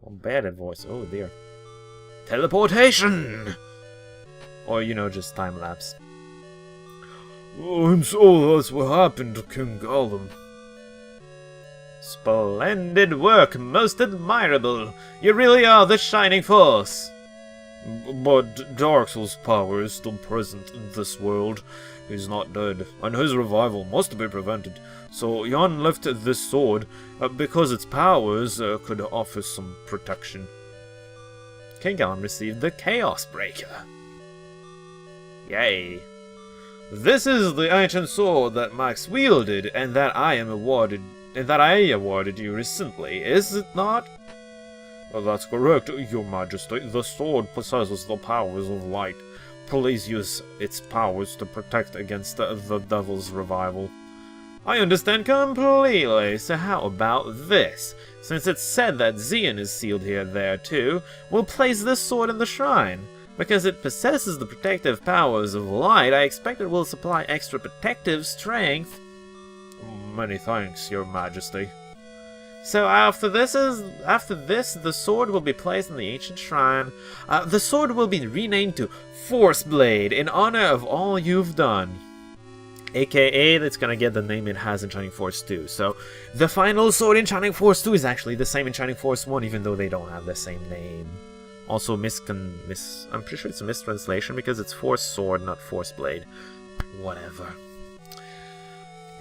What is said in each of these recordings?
I'm bad at voice. Oh dear. Teleportation! Or, you know, just time-lapse. Oh, and so that's what happened to King Gollum. Splendid work, most admirable. You really are the shining force. But Dark Souls' power is still present in this world. He's not dead, and his revival must be prevented. So Jan left this sword because its powers could offer some protection. King Gollum received the Chaos Breaker. Yay. This is the ancient sword that Max wielded, and that I awarded you recently, is it not? That's correct, Your Majesty. The sword possesses the powers of light. Please use its powers to protect against the devil's revival. I understand completely, so how about this? Since it's said that Xian is sealed here there too, we'll place this sword in the shrine. Because it possesses the protective powers of light, I expect it will supply extra protective strength. Many thanks, Your Majesty. So after this, the sword will be placed in the ancient shrine. The sword will be renamed to Force Blade in honor of all you've done. AKA, that's gonna get the name it has in Shining Force 2. So, the final sword in Shining Force 2 is actually the same in Shining Force 1, even though they don't have the same name. Also, I'm pretty sure it's a mistranslation because it's Force Sword, not Force Blade. Whatever.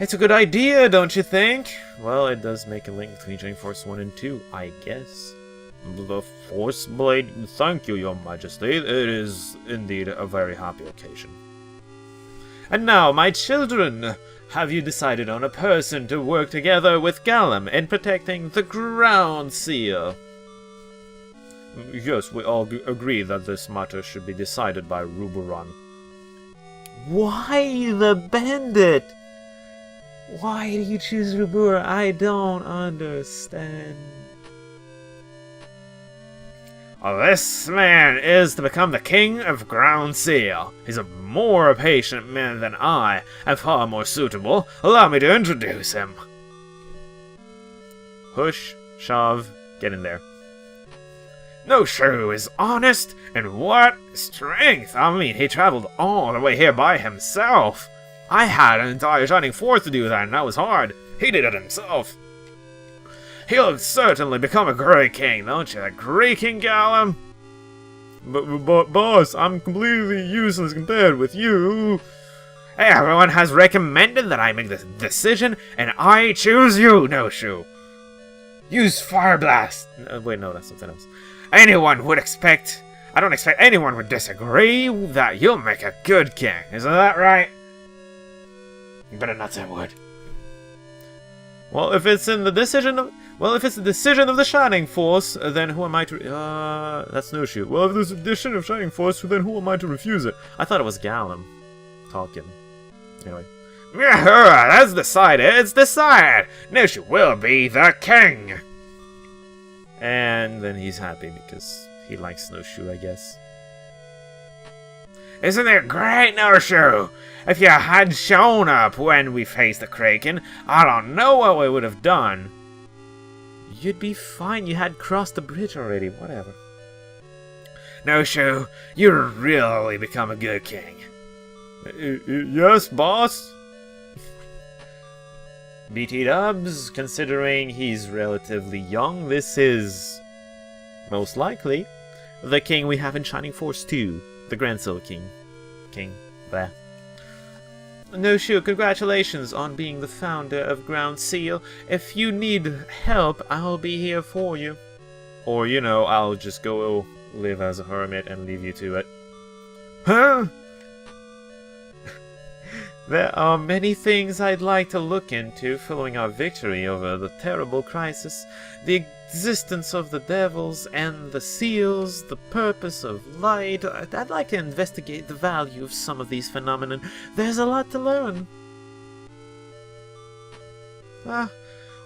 It's a good idea, don't you think? Well, it does make a link between Shining Force 1 and 2, I guess. The Force Blade, thank you, Your Majesty. It is indeed a very happy occasion. And now, my children, have you decided on a person to work together with Gollum in protecting the Ground Seal? Yes, we all agree that this matter should be decided by Ruburan. Why the bandit? Why do you choose Rubura? I don't understand. This man is to become the King of Ground Seal. He's a more patient man than I, and far more suitable. Allow me to introduce him. Push, shove, get in there. No Shrew is honest, and what strength! I mean, he traveled all the way here by himself. I had an entire Shining Force to do that, and that was hard. He did it himself. He'll certainly become a great king, don't you? A great King Gollum? But boss, I'm completely useless compared with you. Everyone has recommended that I make this decision, and I choose you, No Shoe. Use Fire Blast. Wait, no, that's something else. I don't expect anyone would disagree that you'll make a good king. Isn't that right? You better not say a word. Well, if it's the decision of the Shining Force, then who am I to... that's No Shoe. Well, if there's a decision of Shining Force, then who am I to refuse it? I thought it was Gollum talking. Anyway. That's decided. It's decided. No Shoe will be the king. And then he's happy because he likes Snowshoe, I guess. Isn't it great, Snowshoe? If you had shown up when we faced the Kraken, I don't know what we would have done. You'd be fine. You had crossed the bridge already. Whatever. Snowshoe, you really become a good king. Yes, boss? BT Dubs, considering he's relatively young, this is most likely the king we have in Shining Force 2, the Grand Seal King. Blah. No Shoe, congratulations on being the founder of Ground Seal. If you need help, I'll be here for you. Or, you know, I'll just go live as a hermit and leave you to it. Huh? There are many things I'd like to look into following our victory over the terrible crisis. The existence of the devils and the seals, the purpose of light. I'd like to investigate the value of some of these phenomena. There's a lot to learn.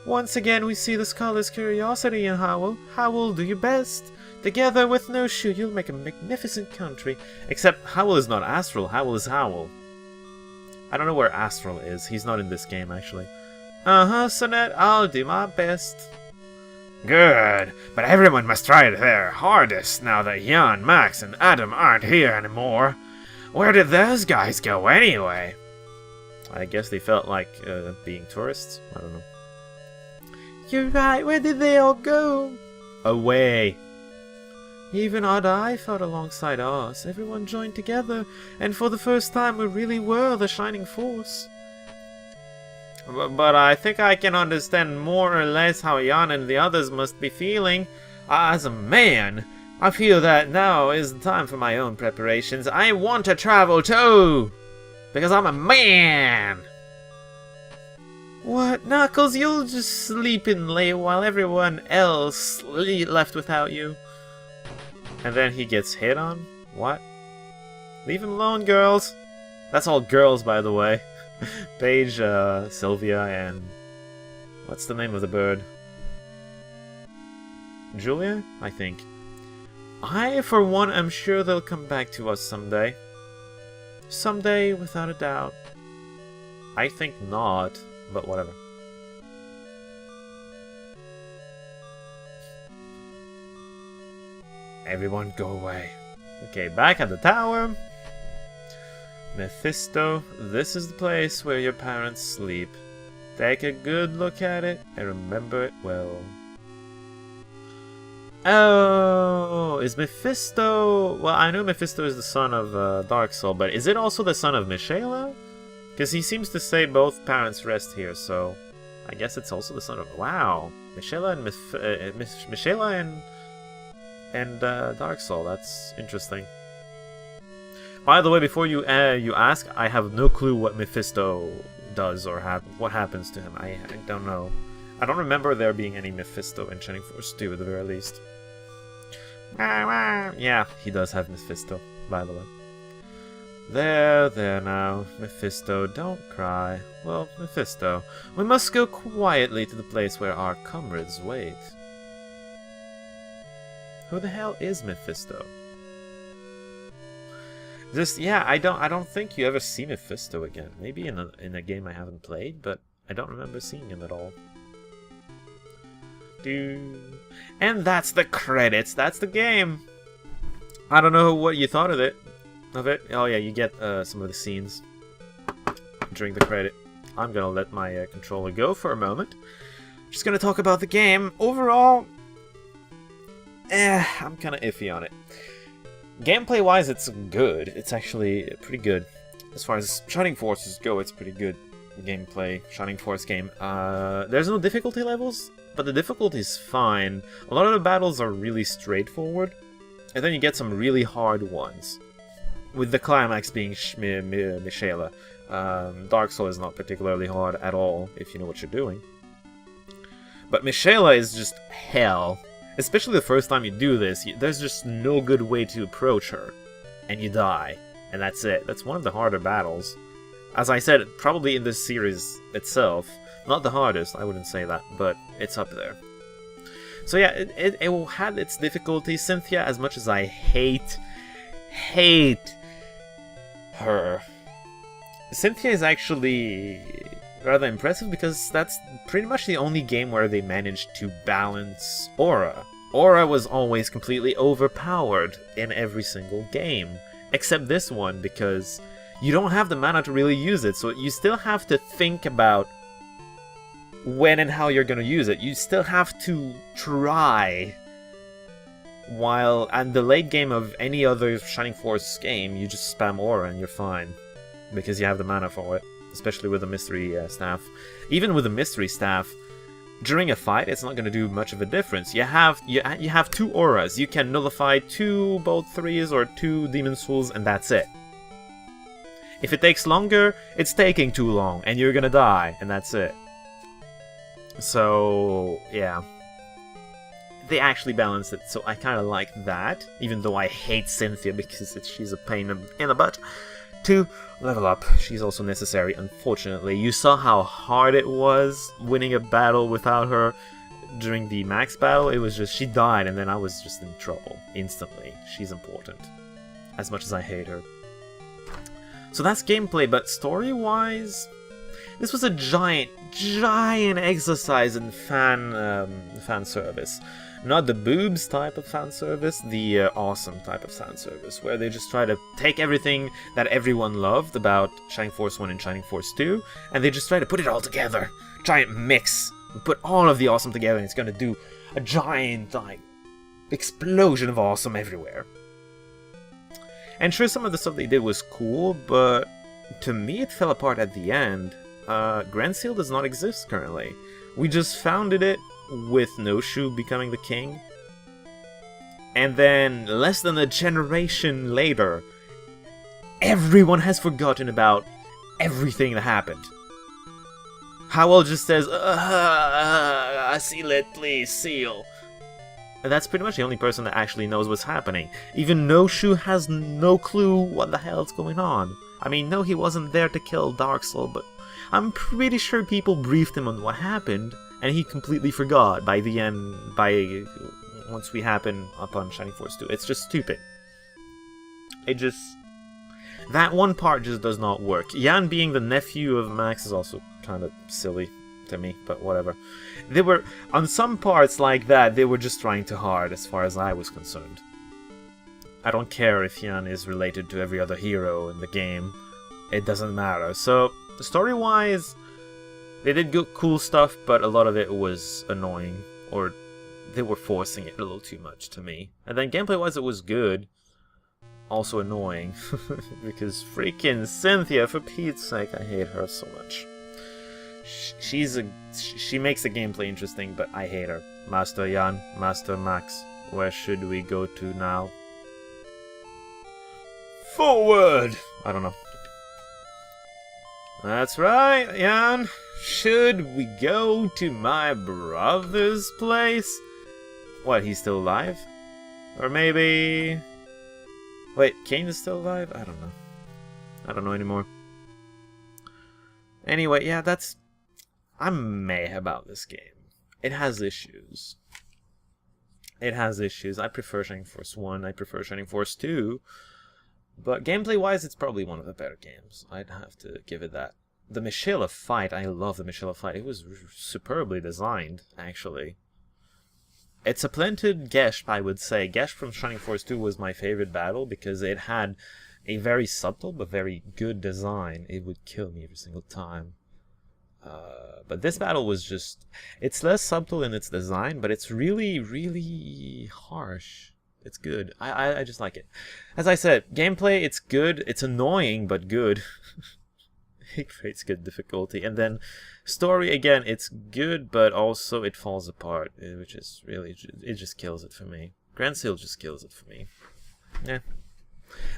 Once again we see the scholar's curiosity in Howell. Howell, do your best. Together with No Shoe, you'll make a magnificent country. Except Howell is not Astral, Howell is Howell. I don't know where Astral is. He's not in this game, actually. Sonette, I'll do my best. Good, but everyone must try their hardest now that Jan, Max, and Adam aren't here anymore. Where did those guys go anyway? I guess they felt like being tourists. I don't know. You're right, where did they all go? Away. Even Odd Eye fought alongside us. Everyone joined together, and for the first time we really were the Shining Force. But I think I can understand more or less how Jan and the others must be feeling. As a man, I feel that now is the time for my own preparations. I want to travel too! Because I'm a man! What, Knuckles, you'll just sleep in late while everyone else left without you. And then he gets hit on? What? Leave him alone, girls! That's all girls, by the way. Paige, Sylvia, and... what's the name of the bird? Julia, I think. I, for one, am sure they'll come back to us someday. Someday, without a doubt. I think not, but whatever. Everyone go away. Okay, back at the tower. Mephisto, this is the place where your parents sleep. Take a good look at it and remember it well. Oh, is Mephisto... well, I know Mephisto is the son of Darksoul, but is it also the son of Michaela? Because he seems to say both parents rest here, so I guess it's also the son of... wow, Michaela and Michaela and Darksoul. That's interesting. By the way, before you ask, I have no clue what Mephisto does or what happens to him. I don't know. I don't remember there being any Mephisto in Shining Force 2 at the very least. Yeah, he does have Mephisto, by the way. There now, Mephisto, don't cry. Well, Mephisto, we must go quietly to the place where our comrades wait. Who the hell is Mephisto? Yeah, I don't think you ever see Mephisto again. Maybe in a game I haven't played, but I don't remember seeing him at all. And that's the credits. That's the game. I don't know what you thought of it. Oh yeah, you get some of the scenes during the credit. I'm gonna let my controller go for a moment. Just gonna talk about the game. Overall, I'm kind of iffy on it. Gameplay-wise, it's good. It's actually pretty good. As far as Shining Forces go, it's pretty good gameplay. Shining Force game. There's no difficulty levels, but the difficulty is fine. A lot of the battles are really straightforward, and then you get some really hard ones. With the climax being Michaela. Dark Soul is not particularly hard at all, if you know what you're doing. But Michaela is just hell. Especially the first time you do this, there's just no good way to approach her. And you die. And that's it. That's one of the harder battles. As I said, probably in this series itself. Not the hardest, I wouldn't say that, but it's up there. So yeah, it had its difficulties. Cynthia, as much as I hate her, Cynthia is actually rather impressive because that's pretty much the only game where they managed to balance Aura. Aura was always completely overpowered in every single game, except this one because you don't have the mana to really use it, so you still have to think about when and how you're going to use it. You still have to try. While in the late game of any other Shining Force game, you just spam Aura and you're fine. Because you have the mana for it. Especially with the Mystery Staff. Even with the Mystery Staff, during a fight, it's not going to do much of a difference. You have 2 auras. You can nullify 2 Bolt 3s or 2 Demon Souls, and that's it. If it takes longer, it's taking too long, and you're going to die, and that's it. So, yeah. They actually balanced it, so I kind of like that, even though I hate Cynthia because she's a pain in the butt. To level up, she's also necessary, unfortunately. You saw how hard it was winning a battle without her during the max battle. It was just, she died and then I was just in trouble, instantly. She's important, as much as I hate her. So that's gameplay, but story-wise, This was a giant exercise in fan service. Not the boobs type of fan service, the awesome type of fan service, where they just try to take everything that everyone loved about Shining Force 1 and Shining Force 2, and they just try to put it all together. Giant mix. Put all of the awesome together, and it's gonna do a giant, like, explosion of awesome everywhere. And sure, some of the stuff they did was cool, but to me it fell apart at the end. Grand Seal does not exist currently. We just founded it with Noshu becoming the king. And then, less than a generation later, everyone has forgotten about everything that happened. Howell just says, seal it, please, seal. And that's pretty much the only person that actually knows what's happening. Even Noshu has no clue what the hell's going on. I mean, no, he wasn't there to kill Darksoul, but I'm pretty sure people briefed him on what happened, and he completely forgot by the end, once we happen upon Shining Force 2. It's just stupid. That one part just does not work. Jan being the nephew of Max is also kind of silly to me, but whatever. They were, on some parts like that, they were just trying too hard as far as I was concerned. I don't care if Jan is related to every other hero in the game. It doesn't matter. So, story-wise, they did good, cool stuff, but a lot of it was annoying, or they were forcing it a little too much to me. And then gameplay-wise, it was good. Also annoying, because freaking Cynthia, for Pete's sake, I hate her so much. She makes the gameplay interesting, but I hate her. Master Jan, Master Max, where should we go to now? Forward! I don't know. That's right, Jan. Should we go to my brother's place? What, he's still alive? Or maybe... Wait, Kane is still alive? I don't know. I don't know anymore. Anyway, yeah, that's... I'm meh about this game. It has issues. It has issues. I prefer Shining Force 1, I prefer Shining Force 2. But gameplay-wise, it's probably one of the better games. I'd have to give it that. The Michela fight, I love the Michela fight. It was superbly designed, actually. It's a planted Gesp, I would say. Gesp from Shining Force 2 was my favorite battle because it had a very subtle but very good design. It would kill me every single time. But this battle was just... It's less subtle in its design, but it's really, really harsh. It's good. I just like it. As I said, gameplay, it's good. It's annoying, but good. It creates good difficulty. And then story, again, it's good, but also it falls apart, which is really... It just kills it for me. Grand Seal just kills it for me. Yeah.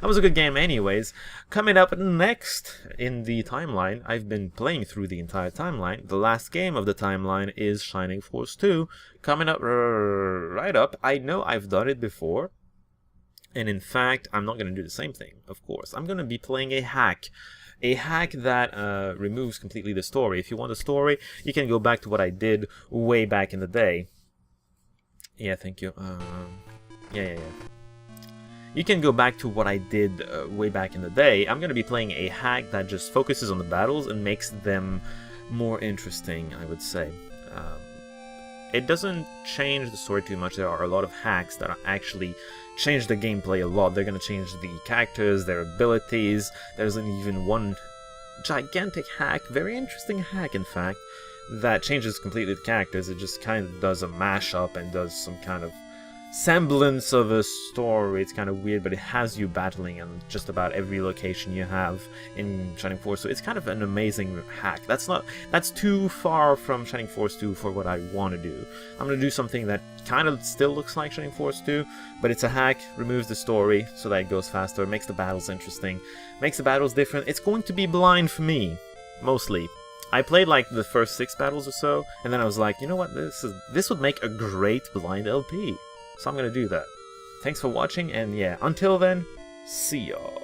That was a good game anyways. Coming up next in the timeline, I've been playing through the entire timeline. The last game of the timeline is Shining Force 2. Coming up right up. I know I've done it before. And in fact, I'm not going to do the same thing, of course. I'm going to be playing a hack. A hack that removes completely the story. If you want a story, you can go back to what I did way back in the day. Yeah, thank you. Yeah. You can go back to what I did way back in the day. I'm going to be playing a hack that just focuses on the battles and makes them more interesting, I would say. It doesn't change the story too much. There are a lot of hacks that actually change the gameplay a lot. They're going to change the characters, their abilities. There's even one gigantic hack, very interesting hack in fact, that changes completely the characters. It just kind of does a mashup and does some kind of semblance of a story. It's kind of weird, but it has you battling in just about every location you have in Shining Force, so it's kind of an amazing hack. That's too far from Shining Force 2 for what I want to do. I'm going to do something that kind of still looks like Shining Force 2, but it's a hack, removes the story so that it goes faster, makes the battles interesting, makes the battles different. It's going to be blind for me, mostly. I played like the first 6 battles or so, and then I was like, you know what, this would make a great blind LP. So I'm gonna do that. Thanks for watching, and yeah, until then, see y'all.